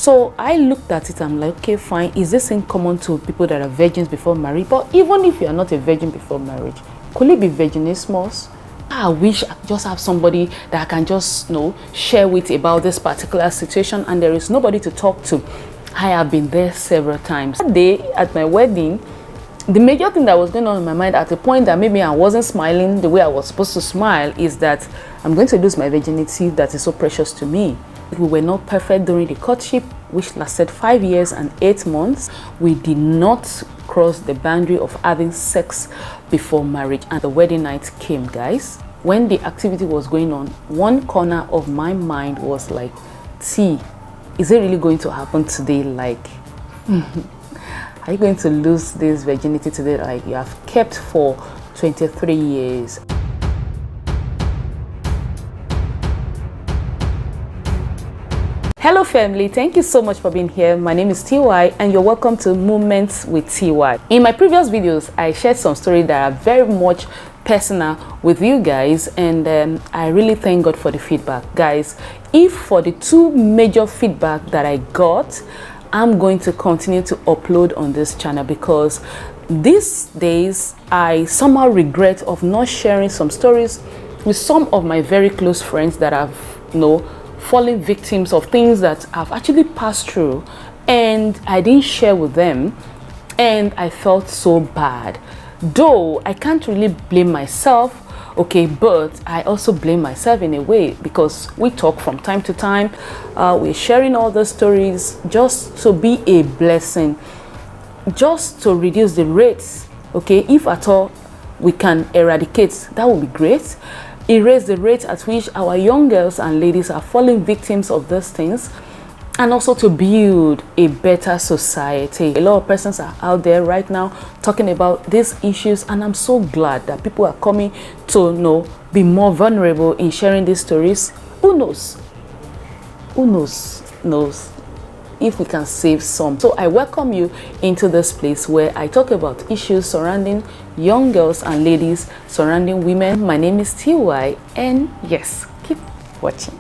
So I looked at it, I'm like, okay, fine, is this thing common to people that are virgins before marriage? But even if you are not a virgin before marriage, could it be virginismus? I wish I just have somebody that I can just share with about this particular situation, and there is nobody to talk to. I have been there several times. That day at my wedding, the major thing that was going on in my mind at the point that maybe I wasn't smiling the way I was supposed to smile is that I'm going to lose my virginity that is so precious to me. We were not perfect during the courtship, which lasted 5 years and 8 months. We did not cross the boundary of having sex before marriage, and the wedding night came, guys. When the activity was going on, one corner of my mind was like, T, is it really going to happen today? Like, are you going to lose this virginity today like you have kept for 23 years? Hello family, thank you so much for being here. My name is Teey and you're welcome to Moments with Teey. In my previous videos, I shared some stories that are very much personal with you guys, and I really thank God for the feedback. Guys, if for the 2 major feedback that I got, I'm going to continue to upload on this channel, because these days I somehow regret of not sharing some stories with some of my very close friends that have fallen victims of things that I've actually passed through, and I didn't share with them, and I felt so bad. Though I can't really blame myself, okay, but I also blame myself in a way, because we talk from time to time, we're sharing all the stories just to be a blessing, just to reduce the rates, okay. If at all we can eradicate, that would be great. Erase the rate at which our young girls and ladies are falling victims of these things, and also to build a better society. A lot of persons are out there right now talking about these issues, and I'm so glad that people are coming to be more vulnerable in sharing these stories. Who knows if we can save some. So I welcome you into this place where I talk about issues surrounding young girls and ladies, surrounding women. My name is Teey, and yes, keep watching.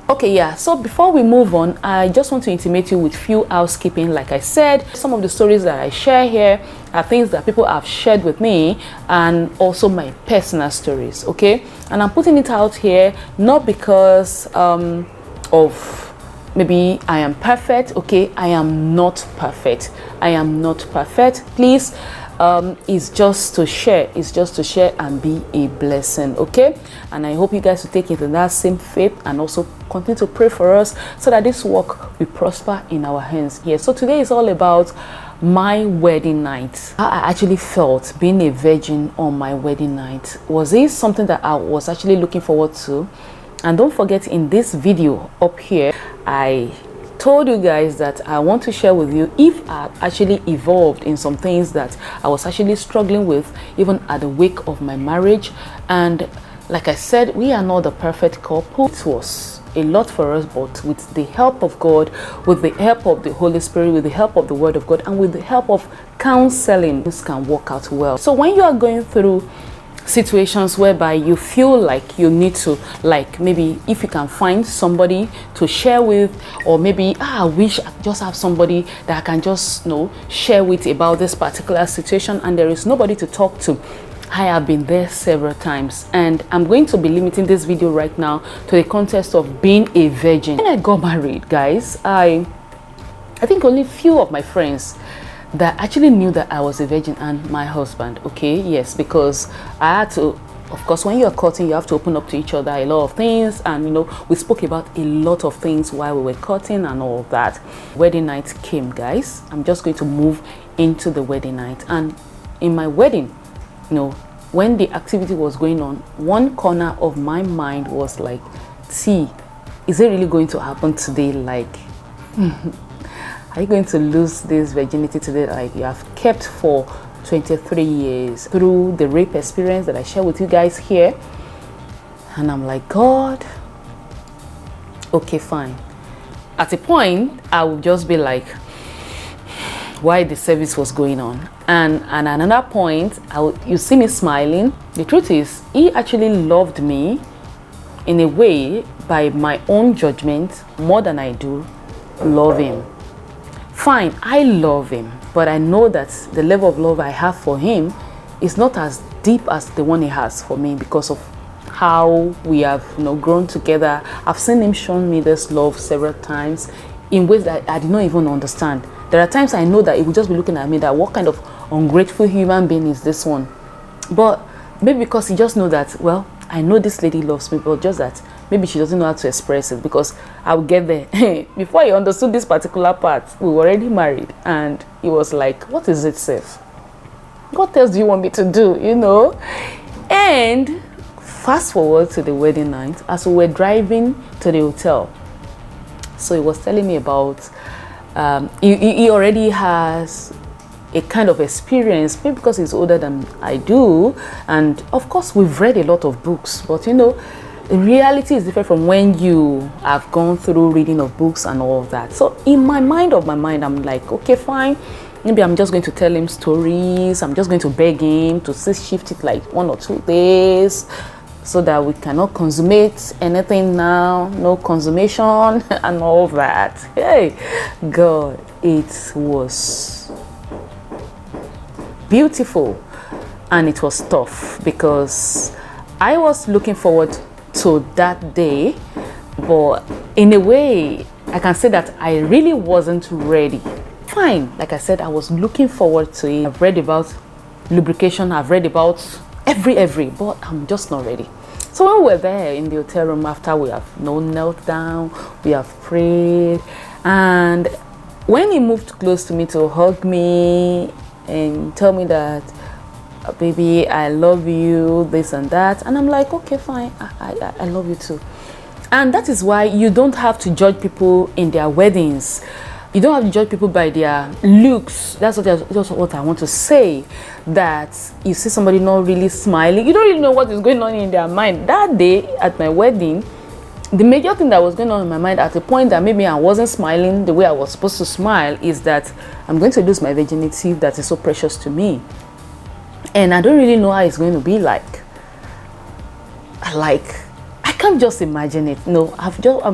Okay, yeah, so before we move on, I just want to intimate you with few housekeeping. Like I said, some of the stories that I share here are things that people have shared with me, and also my personal stories, okay. And I'm putting it out here not because of maybe I am perfect, okay. I am not perfect. I am not perfect. Please, it's just to share. It's just to share and be a blessing, okay. And I hope you guys will take it in that same faith, and also continue to pray for us so that this work will prosper in our hands. Yeah, so today is all about my wedding night. How I actually felt being a virgin on my wedding night. Was it something that I was actually looking forward to? And don't forget, in this video up here, I told you guys that I want to share with you if I actually evolved in some things that I was actually struggling with even at the wake of my marriage. And like I said, we are not the perfect couple. It was a lot for us, but with the help of God, with the help of the Holy Spirit, with the help of the Word of God, and with the help of counseling, this can work out well. So when you are going through situations whereby you feel like you need to, like, maybe if you can find somebody to share with, or maybe I wish I just have somebody that I can just share with about this particular situation, and there is nobody to talk to. I have been there several times, and I'm going to be limiting this video right now to the context of being a virgin. When I got married, guys, I think only few of my friends that actually knew that I was a virgin, and my husband, okay. Yes, because I had to, of course, when you're courting, you have to open up to each other a lot of things, and we spoke about a lot of things while we were courting and all of that. Wedding night came, guys. I'm just going to move into the wedding night. And in my wedding, when the activity was going on, one corner of my mind was like, T, is it really going to happen today? Like, are you going to lose this virginity today like you have kept for 23 years? Through the rape experience that I share with you guys here, and I'm like, God, okay, fine. At a point, I would just be like, why the service was going on, and at another point, you see me smiling. The truth is, he actually loved me in a way, by my own judgment, more than I do love him. Fine, I love him, but I know that the level of love I have for him is not as deep as the one he has for me, because of how we have, grown together. I've seen him show me this love several times in ways that I did not even understand. There are times I know that he would just be looking at me that, what kind of ungrateful human being is this one? But maybe because he just know that, well, I know this lady loves me, but just that maybe she doesn't know how to express it, because I'll get there. Before he understood this particular part, we were already married, and he was like, what is it, Seth? What else do you want me to do, And fast forward to the wedding night, as we were driving to the hotel. So he was telling me about, he already has a kind of experience, maybe because he's older than I do, and of course we've read a lot of books, but the reality is different from when you have gone through reading of books and all of that. So in my mind, I'm like, okay, fine, maybe I'm just going to tell him stories, I'm just going to beg him to shift it like 1 or 2 days, so that we cannot consummate anything now, no consummation and all that. Hey, God, it was beautiful, and it was tough, because I was looking forward to that day, but in a way I can say that I really wasn't ready. Fine, like I said, I was looking forward to it. I've read about lubrication, I've read about every, but I'm just not ready. So when we were there in the hotel room, after we have knelt down, we have prayed, and when he moved close to me to hug me and tell me that, baby, I love you, this and that, and I'm like, okay, fine, I love you too. And that is why you don't have to judge people in their weddings. You don't have to judge people by their looks. That's what I want to say. That you see somebody not really smiling, you don't really know what is going on in their mind. That day at my wedding, the major thing that was going on in my mind at the point that maybe I wasn't smiling the way I was supposed to smile is that I'm going to lose my virginity that is so precious to me. And I don't really know how it's going to be like. I can't just imagine it. No, I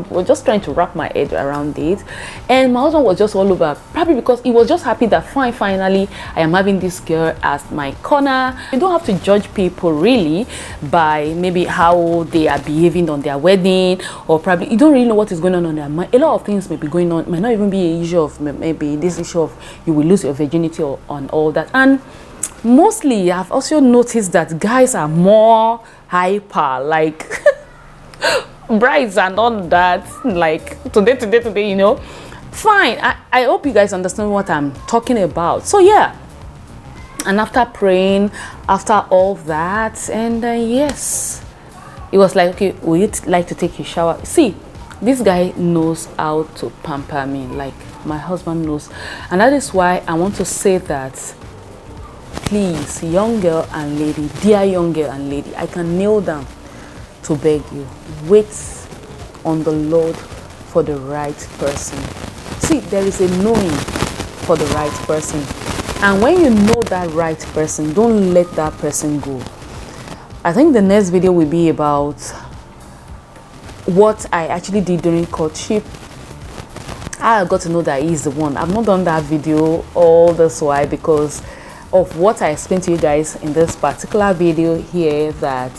was just trying to wrap my head around it. And my husband was just all over, probably because he was just happy that finally I am having this girl as my corner. You don't have to judge people really by maybe how they are behaving on their wedding, or probably you don't really know what is going on their mind. A lot of things may be going on. It might not even be an issue of maybe this issue of you will lose your virginity or on all that. And mostly I've also noticed that guys are more hyper, like brides and all that, like today, fine. I hope you guys understand what I'm talking about. So yeah, and after praying, after all that, and yes, it was like, okay, would you like to take a shower? See, this guy knows how to pamper me, like my husband knows. And that is why I want to say that, please, young girl and lady, dear young girl and lady, I can kneel down to beg you, wait on the Lord for the right person. See, there is a knowing for the right person, and when you know that right person, don't let that person go. I think the next video will be about what I actually did during courtship. I got to know that he's the one. I've not done that video all this while because of what I explained to you guys in this particular video here, that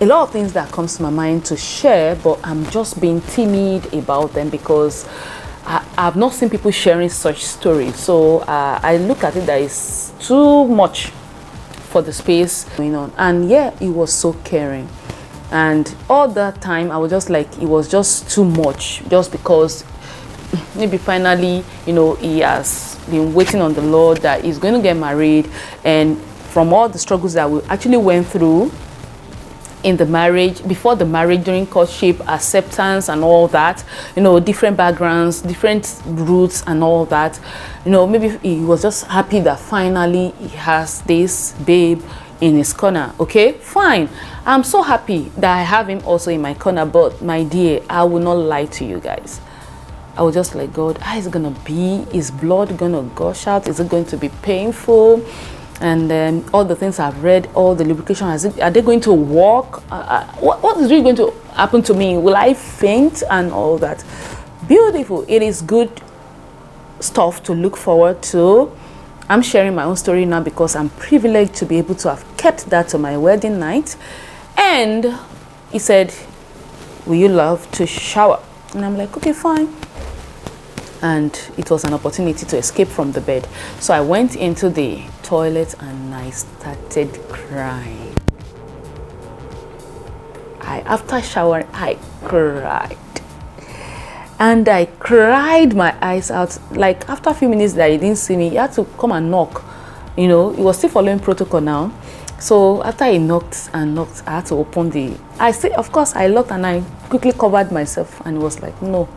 a lot of things that comes to my mind to share, but I'm just being timid about them because I've not seen people sharing such stories. So I look at it that it's too much for the space going on. And yeah, it was so caring, and all that time I was just like, it was just too much, just because maybe finally, he has been waiting on the Lord that he's going to get married, and from all the struggles that we actually went through in the marriage, before the marriage, during courtship, acceptance and all that, different backgrounds, different roots and all that, maybe he was just happy that finally he has this babe in his corner. Okay, fine, I'm so happy that I have him also in my corner. But my dear, I will not lie to you guys, I was just like, God, how is it gonna be? Is blood gonna gush out? Is it going to be painful? and then all the things I've read, all the lubrication, are they going to work? What is really going to happen to me? Will I faint and all that? Beautiful. It is good stuff to look forward to. I'm sharing my own story now because I'm privileged to be able to have kept that to my wedding night. And he said, will you love to shower? And I'm like, okay, fine. And it was an opportunity to escape from the bed. So I went into the toilet and I started crying. After showering, I cried. And I cried my eyes out. Like after a few minutes that he didn't see me, he had to come and knock. You know, he was still following protocol now. So after he knocked and knocked, I had to open the... of course, I looked and I quickly covered myself and was like, no,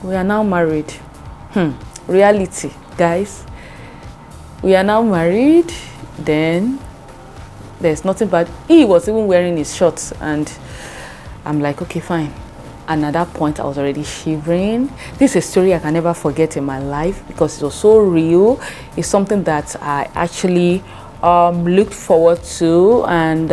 we are now married. Reality, guys. We are now married. Then there's nothing bad. He was even wearing his shorts and I'm like, okay, fine. And at that point, I was already shivering. This is a story I can never forget in my life because it was so real. It's something that I actually looked forward to, and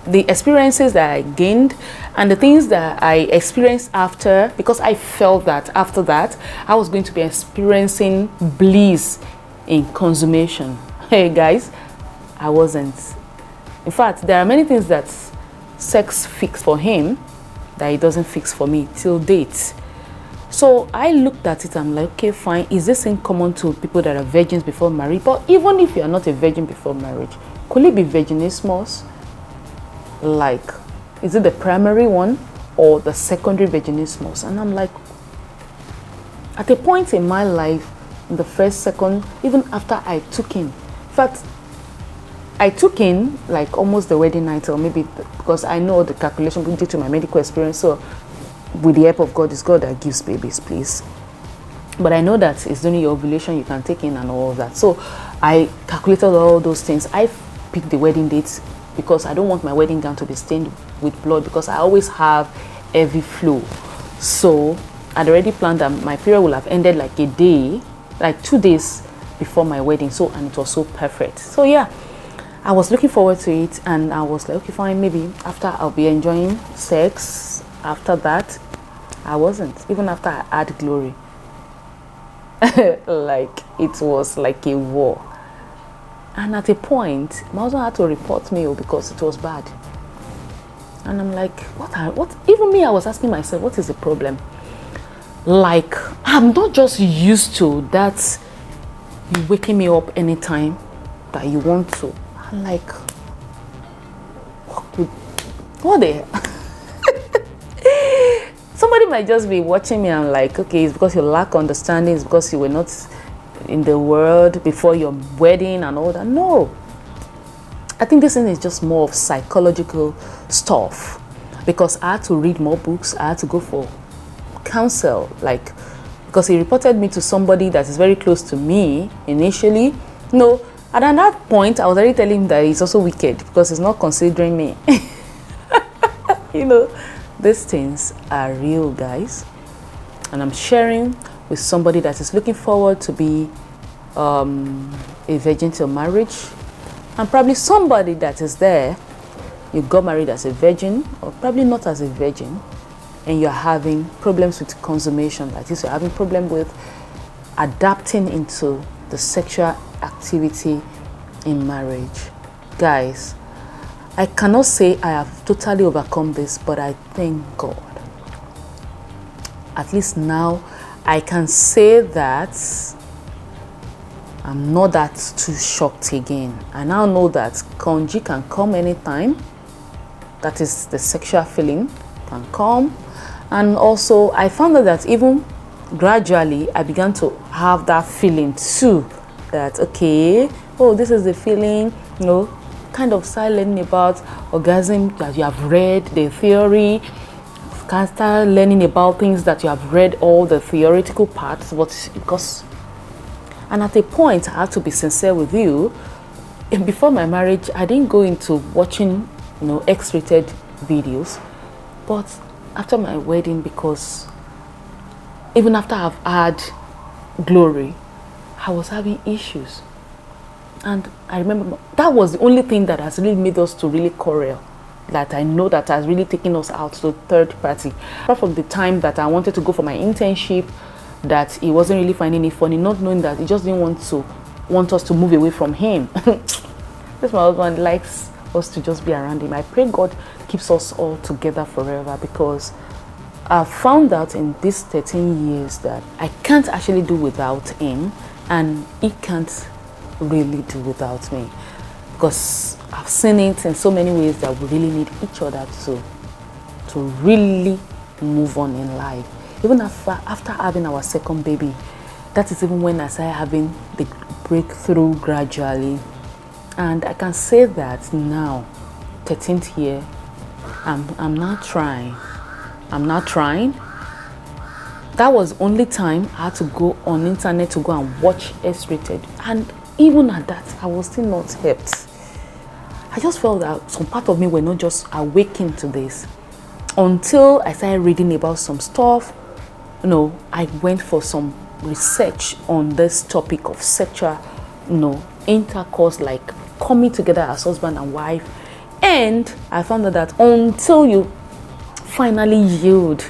the experiences that I gained and the things that I experienced after, because I felt that after that, I was going to be experiencing bliss in consummation. Hey guys, I wasn't. In fact, there are many things that sex fixed for him that it doesn't fix for me till date. So I looked at it, I'm like, okay, fine. Is this in common to people that are virgins before marriage? But even if you are not a virgin before marriage, could it be vaginismus? Like, is it the primary one or the secondary vaginismus? And I'm like, at a point in my life, in the first, second, even after I took in fact, I took in like almost the wedding night, or maybe because I know the calculation due to my medical experience. So with the help of God, it's God that gives babies, please. But I know that it's only your ovulation you can take in and all of that. So I calculated all those things. I picked the wedding dates because I don't want my wedding gown to be stained with blood, because I always have heavy flow. So I'd already planned that my period will have ended like a day, like 2 days before my wedding. So, and it was so perfect. So yeah, I was looking forward to it, and I was like, okay, fine, maybe after I'll be enjoying sex. After that, I wasn't. Even after I had glory. Like, it was like a war. And at a point, my husband had to report me because it was bad. And I'm like, what? Even me, I was asking myself, what is the problem? Like, I'm not just used to that you waking me up anytime that you want to. I'm like, what the hell? Somebody might just be watching me and like, okay, it's because you lack understanding, it's because you were not in the world before your wedding and all that. No. I think this thing is just more of psychological stuff, because I had to read more books, I had to go for counsel, like, because he reported me to somebody that is very close to me initially. No, and at that point, I was already telling him that he's also wicked because he's not considering me. You know, these things are real, guys. And I'm sharing with somebody that is looking forward to be a virgin till marriage. And probably somebody that is there, you got married as a virgin, or probably not as a virgin, and you're having problems with consummation, like this, you're having problem with adapting into the sexual activity in marriage. Guys, I cannot say I have totally overcome this, but I thank God. At least now I can say that I'm not that too shocked again. I now know that conji can come anytime. That is, the sexual feeling can come. And also I found out that even gradually I began to have that feeling too, that okay, oh, this is the feeling, you know, kind of start learning about orgasm that you have read the theory, can start learning about things that you have read all the theoretical parts, but because, and at a point I have to be sincere with you, before my marriage I didn't go into watching, you know, X-rated videos, but after my wedding, because even after I've had glory, I was having issues. And I remember that was the only thing that has really made us to really quarrel, that I know that has really taken us out to third party. Apart from the time that I wanted to go for my internship, that he wasn't really finding it funny, not knowing that he just didn't want us to move away from him. This my husband likes us to just be around him. I pray God keeps us all together forever, because I've found out in these 13 years that I can't actually do without him, and he can't really do without me, because I've seen it in so many ways that we really need each other to really move on in life. Even after having our second baby, that is even when I started having the breakthrough gradually. And I can say that now, 13th year, I'm not trying. I'm not trying. That was only time I had to go on internet to go and watch X-rated. And even at that, I was still not helped. I just felt that some part of me were not just awakened to this. Until I started reading about some stuff, I went for some research on this topic of sexual, intercourse, like coming together as husband and wife. And I found out that until you finally yield,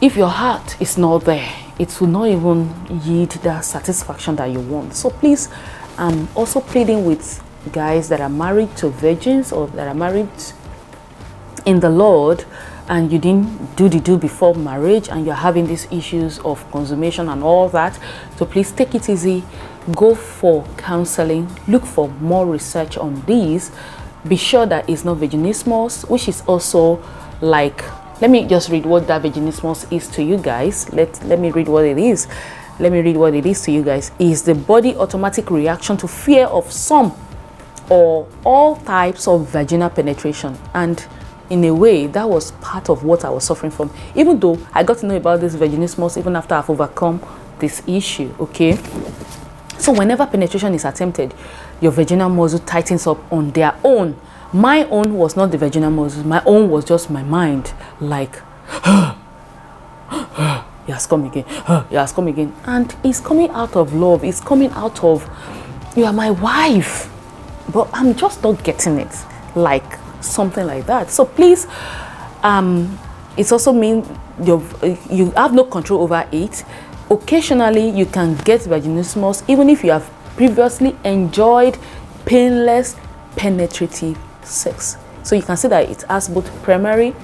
if your heart is not there, it will not even yield the satisfaction that you want. So please, I'm also pleading with guys that are married to virgins, or that are married in the Lord, and you didn't do the do before marriage, and you're having these issues of consummation and all that. So please take it easy, go for counseling, look for more research on these. Be sure that it's not vaginismus, which is also like, let me just read what that vaginismus is to you guys. Let me read what it is. Let me read what it is to you guys. Is the body automatic reaction to fear of some or all types of vaginal penetration. And in a way, that was part of what I was suffering from, even though I got to know about this vaginismus even after I've overcome this issue. Okay, so whenever penetration is attempted, your vaginal muscle tightens up on their own. My own was not the vaginal muscle, my own was just my mind, like he has come again, he has come again. And it's coming out of love, it's coming out of, you are my wife, but I'm just not getting it, like something like that. So please, it's also mean you have no control over it. Occasionally you can get vaginismus even if you have previously enjoyed painless penetrative sex. So you can see that it has both primary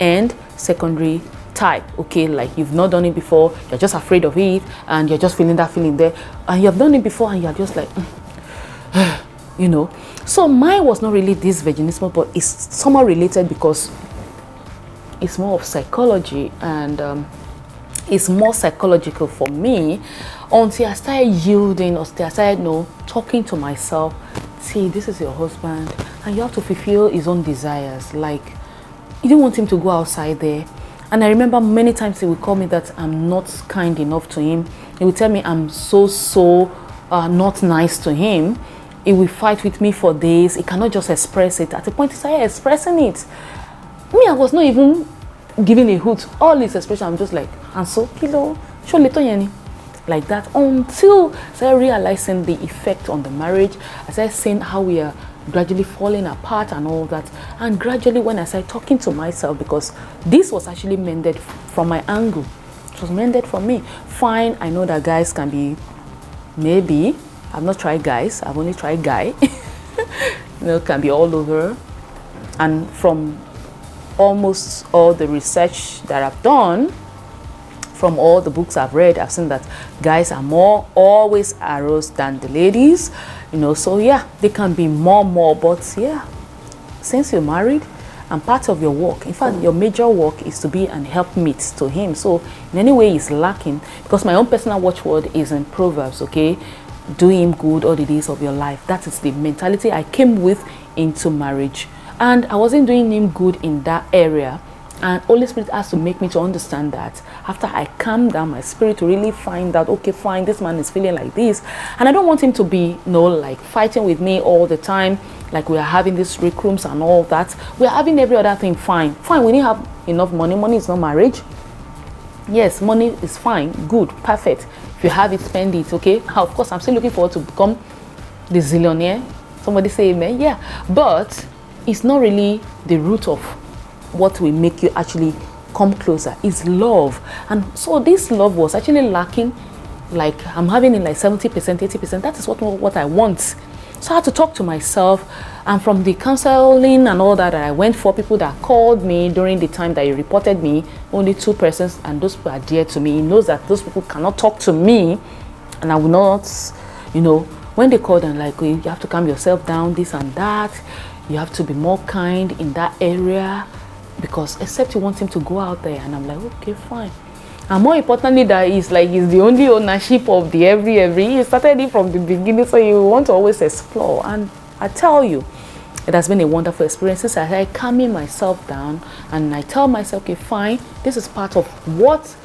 and secondary type. Okay, like you've not done it before, you're just afraid of it, and you're just feeling that feeling there, and you have done it before and you're just like So mine was not really this vaginismus, but it's somewhat related because it's more of psychology, and it's more psychological for me until I started yielding, or I started talking to myself. See, this is your husband and you have to fulfill his own desires. Like, you don't want him to go outside there. And I remember many times he would call me that I'm not kind enough to him. He would tell me I'm so not nice to him. He will fight with me for days. He cannot just express it. At a point, he started expressing it. Me, I was not even giving a hoot. All his expression, I'm just like, and so, kilo, show little yani. Like that, until I started realizing the effect on the marriage. I started seeing how we are gradually falling apart and all that. And gradually, when I started talking to myself, because this was actually mended from my angle. It was mended from me. Fine, I know that guys can be, maybe, I've not tried guys, I've only tried guy. Can be all over. And from almost all the research that I've done, from all the books I've read, I've seen that guys are always aroused than the ladies. So yeah, they can be more, but yeah, since you're married, and part of your work, in fact, your major work is to be an helpmeet to him. So in any way he's lacking, because my own personal watchword is in Proverbs, okay? Do him good all the days of your life. That is the mentality I came with into marriage, and I wasn't doing him good in that area, and Holy Spirit has to make me to understand that after I calm down my spirit to really find that, okay, fine, this man is feeling like this, and I don't want him to be like fighting with me all the time, like we are having these rec rooms and all that. We are having every other thing fine, we didn't have enough money. Money is not marriage. Yes, money is fine, good, perfect. If If you have it, spend it, okay? Of course, I'm still looking forward to become the zillionaire. Somebody say amen. Yeah, but it's not really the root of what will make you actually come closer. It's love. And so this love was actually lacking. Like, I'm having it like 70%, 80%. That is what I want. So I had to talk to myself. And from the counseling and all that I went for, people that called me during the time that you reported me, only 2 persons, and those people are dear to me. He knows that those people cannot talk to me, and I will not, you know, when they called and like, you have to calm yourself down, this and that, you have to be more kind in that area, because except you want him to go out there. And I'm like, okay, fine. And more importantly, that is like, he's the only ownership of the every. He started it from the beginning, so you want to always explore. And I tell you, it has been a wonderful experience. Since I started calming myself down, and I tell myself, okay, fine, this is part of what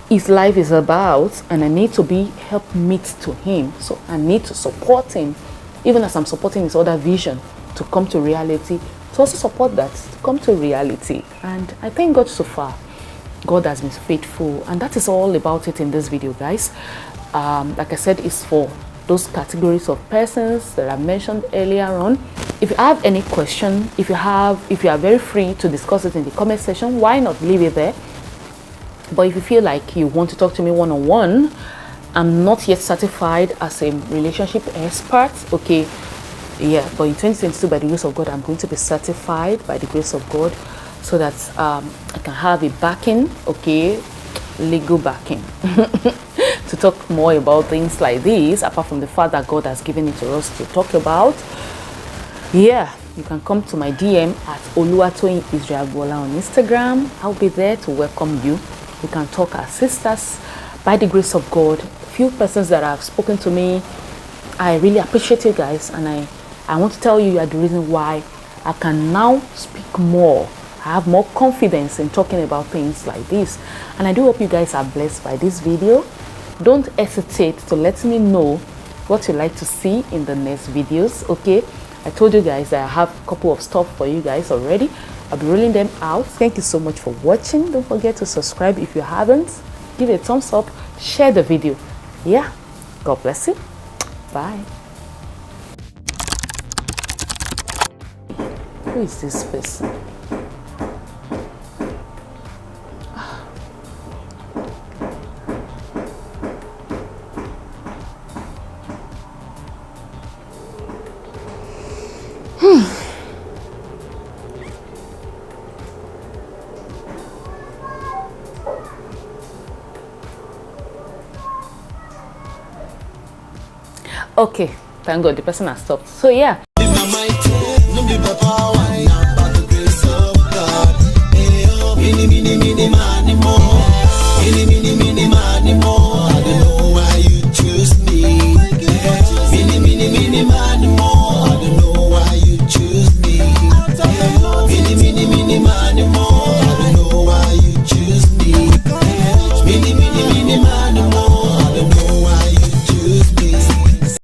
his life is about, and I need to be helpmeet to him. So I need to support him, even as I'm supporting his other vision to come to reality, to also support that to come to reality. And I thank God so far. God has been faithful, and that is all about it in this video, guys. Like I said, it's for those categories of persons that I mentioned earlier on. If you have any question, if you are very free to discuss it in the comment section, why not leave it there? But if you feel like you want to talk to me one-on-one, I'm not yet certified as a relationship expert, okay? Yeah, but in 2022, by the grace of God, I'm going to be certified by the grace of God, so that I can have a backing, okay, legal backing, to talk more about things like this, apart from the fact that God has given it to us to talk about. Yeah, you can come to my DM at Oluwatoyin Israel Bola on Instagram. I'll be there to welcome you. We can talk as sisters by the grace of God. Few persons that have spoken to me, I really appreciate you guys, and I want to tell you, you are the reason why I can now speak more. I have more confidence in talking about things like this, and I do hope you guys are blessed by this video. Don't hesitate to let me know what you like to see in the next videos, okay? I told you guys that I have a couple of stuff for you guys already. I'll be rolling them out. Thank you so much for watching. Don't forget to subscribe if you haven't. Give it a thumbs up. Share the video. Yeah. God bless you. Bye. Who is this person? Okay, thank God the person has stopped. So yeah,